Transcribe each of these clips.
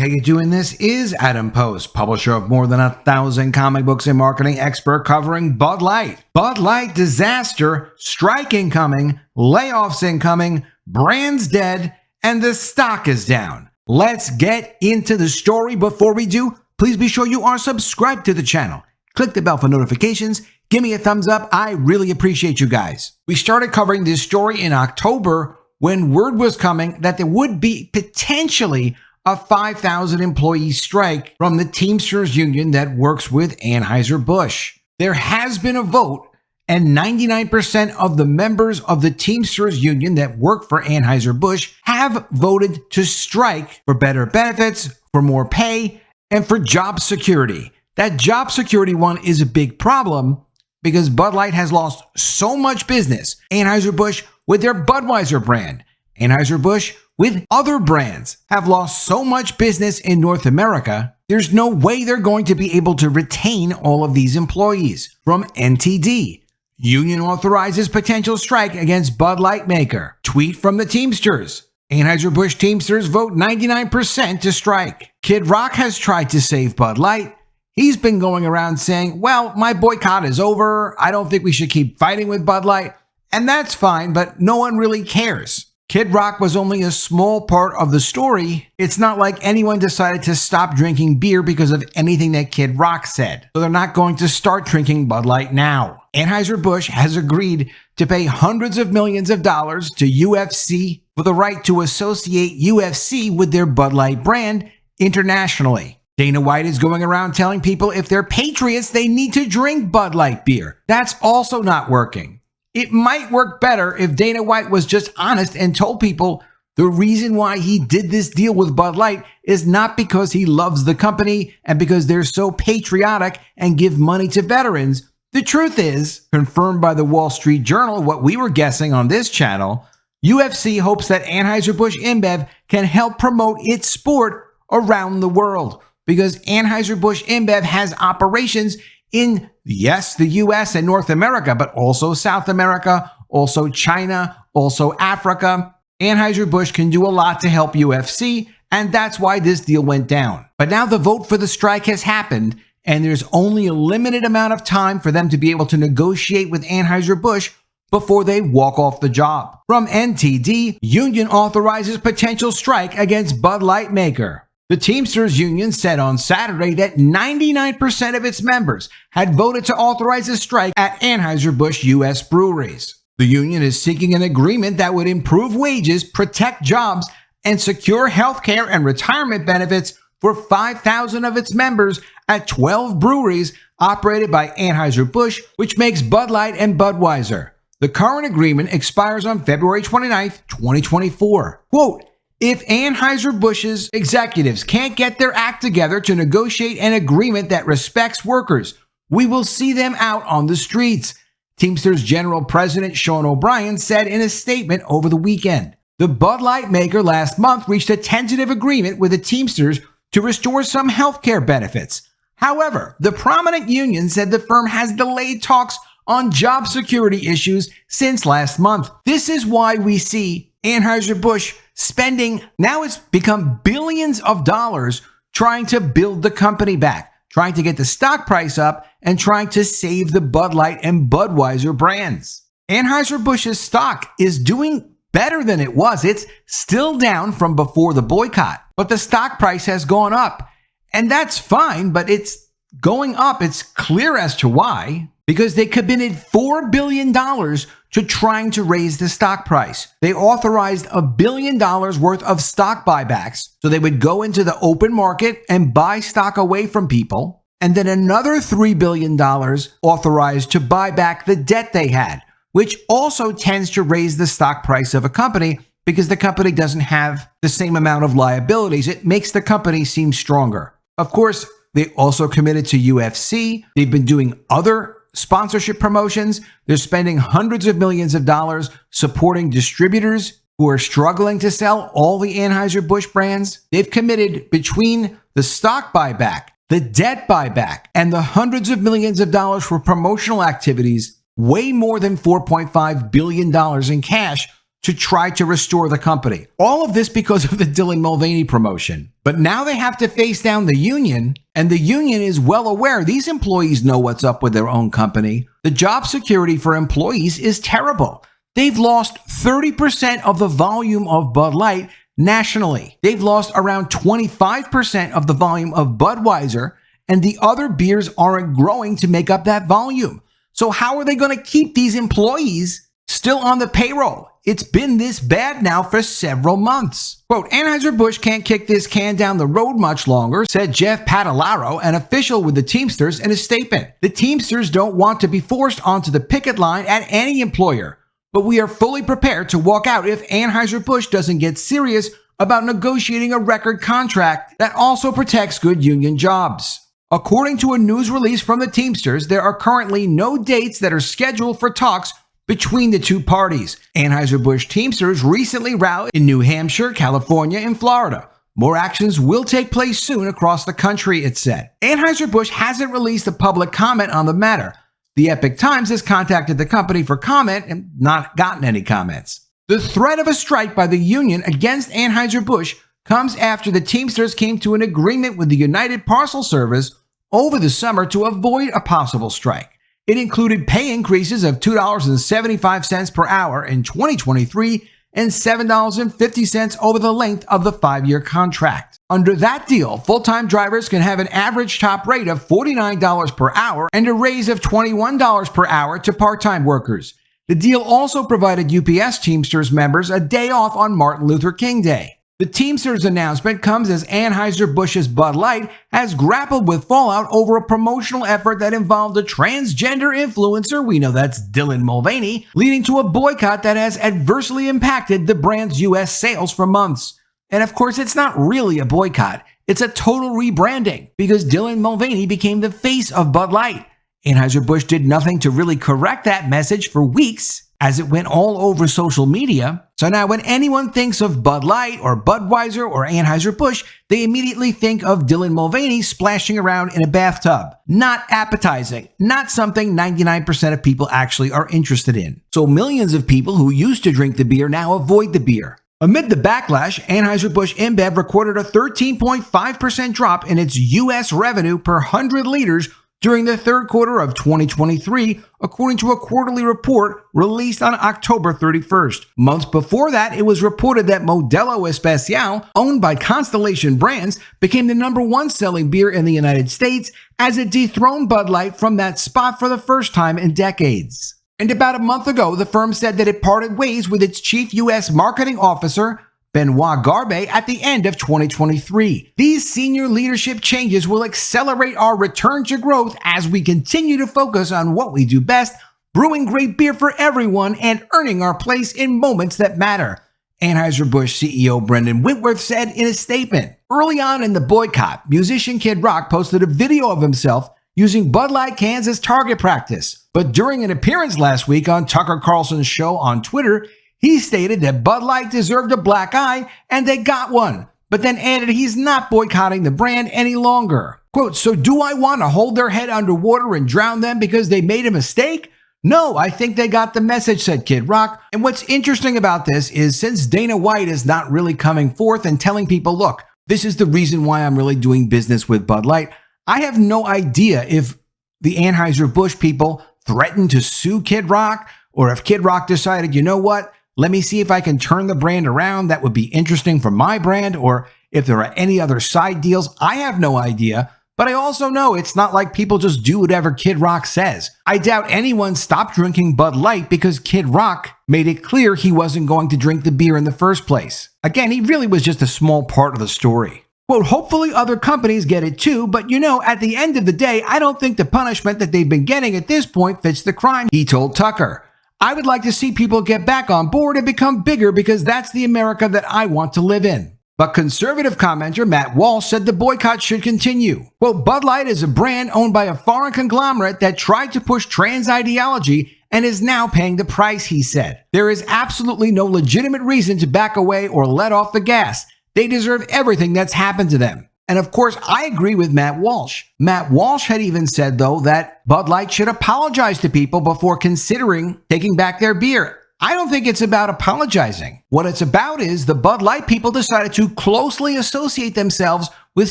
how you doing? This is Adam Post, publisher of more than 1,000 comic books and marketing expert covering Bud Light. Bud Light disaster, strike incoming, layoffs incoming, brands dead, and the stock is down. Let's get into the story. Before we do, please be sure you are subscribed to the channel. Click the bell for notifications. Give me a thumbs up. I really appreciate you guys. We started covering this story in October when word was coming that there would be potentially a 5,000 employee strike from the Teamsters union that works with Anheuser-Busch. There has been a vote, and 99% of the members of the Teamsters union that work for Anheuser-Busch have voted to strike for better benefits, for more pay, and for job security. That job security one is a big problem because Bud Light has lost so much business. Anheuser-Busch with their Budweiser brand, Anheuser-Busch with other brands have lost so much business in North America, there's no way they're going to be able to retain all of these employees. From NTD, union authorizes potential strike against Bud Light maker. Tweet from the Teamsters. Anheuser-Busch Teamsters vote 99% to strike. Kid Rock has tried to save Bud Light. He's been going around saying, well, my boycott is over. I don't think we should keep fighting with Bud Light. And that's fine, but no one really cares. Kid Rock was only a small part of the story. It's not like anyone decided to stop drinking beer because of anything that Kid Rock said. So they're not going to start drinking Bud Light now. Anheuser-Busch has agreed to pay hundreds of millions of dollars to UFC for the right to associate UFC with their Bud Light brand internationally. Dana White is going around telling people if they're patriots, they need to drink Bud Light beer. That's also not working. It might work better if Dana White was just honest and told people the reason why he did this deal with Bud Light is not because he loves the company and because they're so patriotic and give money to veterans. The truth is, confirmed by the Wall Street Journal, what we were guessing on this channel, UFC hopes that Anheuser-Busch InBev can help promote its sport around the world because Anheuser-Busch InBev has operations in, yes, the US and North America, but also South America, also China, also Africa. Anheuser-Busch can do a lot to help UFC, and that's why this deal went down. But now the vote for the strike has happened, and there's only a limited amount of time for them to be able to negotiate with Anheuser-Busch before they walk off the job. From NTD, union authorizes potential strike against Bud Light maker. The Teamsters union said on Saturday that 99% of its members had voted to authorize a strike at Anheuser-Busch U.S. breweries. The union is seeking an agreement that would improve wages, protect jobs, and secure health care and retirement benefits for 5,000 of its members at 12 breweries operated by Anheuser-Busch, which makes Bud Light and Budweiser. The current agreement expires on February 29, 2024. Quote, if Anheuser-Busch's executives can't get their act together to negotiate an agreement that respects workers, we will see them out on the streets, Teamsters General President Sean O'Brien said in a statement over the weekend. The Bud Light maker last month reached a tentative agreement with the Teamsters to restore some health care benefits. However, the prominent union said the firm has delayed talks on job security issues since last month. This is why we see Anheuser-Busch spending, now it's become billions of dollars trying to build the company back, trying to get the stock price up, and trying to save the Bud Light and Budweiser brands. Anheuser-Busch's stock is doing better than it was. It's still down from before the boycott, but the stock price has gone up. And that's fine, but it's going up. It's clear as to why. Because they committed $4 billion to trying to raise the stock price. They authorized $1 billion worth of stock buybacks. So they would go into the open market and buy stock away from people. And then another $3 billion authorized to buy back the debt they had, which also tends to raise the stock price of a company because the company doesn't have the same amount of liabilities. It makes the company seem stronger. Of course, they also committed to UFC. They've been doing other sponsorship promotions. They're spending hundreds of millions of dollars supporting distributors who are struggling to sell all the Anheuser-Busch brands. They've committed between the stock buyback, the debt buyback, and the hundreds of millions of dollars for promotional activities, way more than $4.5 billion in cash to try to restore the company. All of this because of the Dylan Mulvaney promotion. But now they have to face down the union, and the union is well aware these employees know what's up with their own company. The job security for employees is terrible. They've lost 30% of the volume of Bud Light nationally. They've lost around 25% of the volume of Budweiser, and the other beers aren't growing to make up that volume. So how are they going to keep these employees still on the payroll? It's been this bad now for several months. Quote, Anheuser-Busch can't kick this can down the road much longer, said Jeff Padalaro, an official with the Teamsters, in a statement. The Teamsters don't want to be forced onto the picket line at any employer, but we are fully prepared to walk out if Anheuser-Busch doesn't get serious about negotiating a record contract that also protects good union jobs. According to a news release from the Teamsters, there are currently no dates that are scheduled for talks between the two parties. Anheuser-Busch Teamsters recently rallied in New Hampshire, California, and Florida. More actions will take place soon across the country, it said. Anheuser-Busch hasn't released a public comment on the matter. The Epic Times has contacted the company for comment and not gotten any comments. The threat of a strike by the union against Anheuser-Busch comes after the Teamsters came to an agreement with the United Parcel Service over the summer to avoid a possible strike. It included pay increases of $2.75 per hour in 2023 and $7.50 over the length of the 5-year contract. Under that deal, full-time drivers can have an average top rate of $49 per hour and a raise of $21 per hour to part-time workers. The deal also provided UPS Teamsters members a day off on Martin Luther King Day. The Teamsters announcement comes as Anheuser-Busch's Bud Light has grappled with fallout over a promotional effort that involved a transgender influencer, we know that's Dylan Mulvaney, leading to a boycott that has adversely impacted the brand's U.S. sales for months. And of course, it's not really a boycott. It's a total rebranding because Dylan Mulvaney became the face of Bud Light. Anheuser-Busch did nothing to really correct that message for weeks, as it went all over social media. So now when anyone thinks of Bud Light or Budweiser or Anheuser-Busch, they immediately think of Dylan Mulvaney splashing around in a bathtub. Not appetizing, not something 99% of people actually are interested in. So millions of people who used to drink the beer now avoid the beer. Amid the backlash, Anheuser-Busch InBev recorded a 13.5% drop in its U.S. revenue per 100 liters during the third quarter of 2023, according to a quarterly report released on October 31st. Months before that, it was reported that Modelo Especial, owned by Constellation Brands, became the #1 selling beer in the United States as it dethroned Bud Light from that spot for the first time in decades. And about a month ago, the firm said that it parted ways with its chief U.S. marketing officer, Benoit Garbe, at the end of 2023. These senior leadership changes will accelerate our return to growth as we continue to focus on what we do best, brewing great beer for everyone and earning our place in moments that matter, Anheuser-Busch CEO Brendan Whitworth said in a statement. Early on in the boycott, musician Kid Rock posted a video of himself using Bud Light cans as target practice. But during an appearance last week on Tucker Carlson's show on Twitter, he stated that Bud Light deserved a black eye and they got one, but then added he's not boycotting the brand any longer. Quote, so do I want to hold their head underwater and drown them because they made a mistake? No, I think they got the message, said Kid Rock. And what's interesting about this is since Dana White is not really coming forth and telling people, look, this is the reason why I'm really doing business with Bud Light, I have no idea if the Anheuser-Busch people threatened to sue Kid Rock or if Kid Rock decided, you know what? Let me see if I can turn the brand around. That would be interesting for my brand, or if there are any other side deals. I have no idea, but I also know it's not like people just do whatever Kid Rock says. I doubt anyone stopped drinking Bud Light because Kid Rock made it clear he wasn't going to drink the beer in the first place. Again, he really was just a small part of the story. Quote, hopefully other companies get it too, but at the end of the day, I don't think the punishment that they've been getting at this point fits the crime, he told Tucker. I would like to see people get back on board and become bigger because that's the America that I want to live in. But conservative commenter Matt Walsh said the boycott should continue. Quote, Bud Light is a brand owned by a foreign conglomerate that tried to push trans ideology and is now paying the price, he said. There is absolutely no legitimate reason to back away or let off the gas. They deserve everything that's happened to them. And of course, I agree with Matt Walsh. Matt Walsh had even said, though, that Bud Light should apologize to people before considering taking back their beer. I don't think it's about apologizing. What it's about is the Bud Light people decided to closely associate themselves with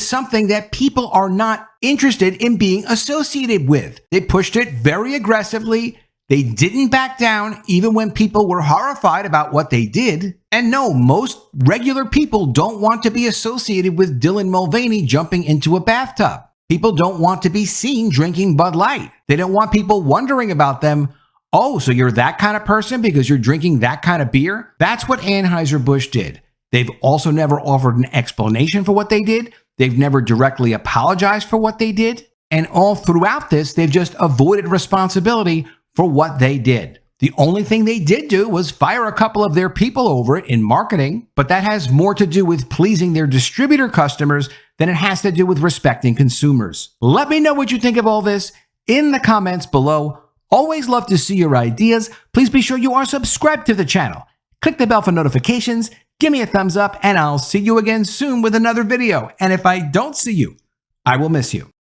something that people are not interested in being associated with. They pushed it very aggressively. They didn't back down even when people were horrified about what they did. And no, most regular people don't want to be associated with Dylan Mulvaney jumping into a bathtub. People don't want to be seen drinking Bud Light. They don't want people wondering about them. Oh, so you're that kind of person because you're drinking that kind of beer? That's what Anheuser-Busch did. They've also never offered an explanation for what they did. They've never directly apologized for what they did. And all throughout this, they've just avoided responsibility for what they did. The only thing they did do was fire a couple of their people over it in marketing, but that has more to do with pleasing their distributor customers than it has to do with respecting consumers. Let me know what you think of all this in the comments below. Always love to see your ideas. Please be sure you are subscribed to the channel. Click the bell for notifications, give me a thumbs up, and I'll see you again soon with another video. And if I don't see you, I will miss you.